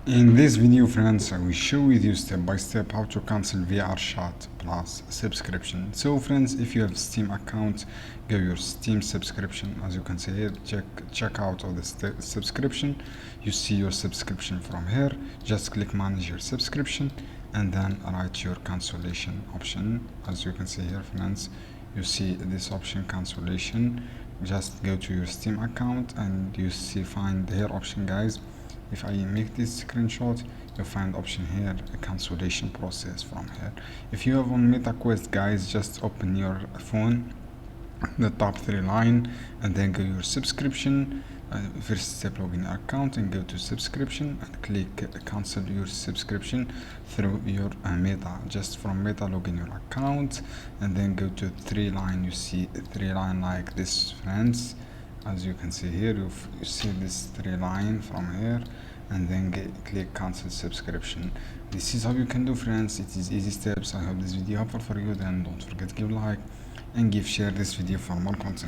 In this video, friends, I will show with you step by step how to cancel VRChat Plus subscription. So friends, if you have Steam account, go your Steam subscription. As you can see here, check out all the subscription. You see your subscription from here. Just click manage your subscription and then write your cancellation option. As you can see here, friends, you see this option cancellation. Just go to your Steam account and you see find here option, guys. If I make this screenshot, you find option here, a cancellation process from here. If you have on MetaQuest, guys, just open your phone, the top three line, and then go your subscription. First step, log in your account and go to subscription and click cancel your subscription through your Meta. Just from Meta, log in your account and then go to three line. You see three line like this, friends. As you can see here, you see this three line from here and then click cancel subscription. This is how you can do, friends. It is easy steps. I hope this video helpful for you. Then don't forget to give like and share this video for more content.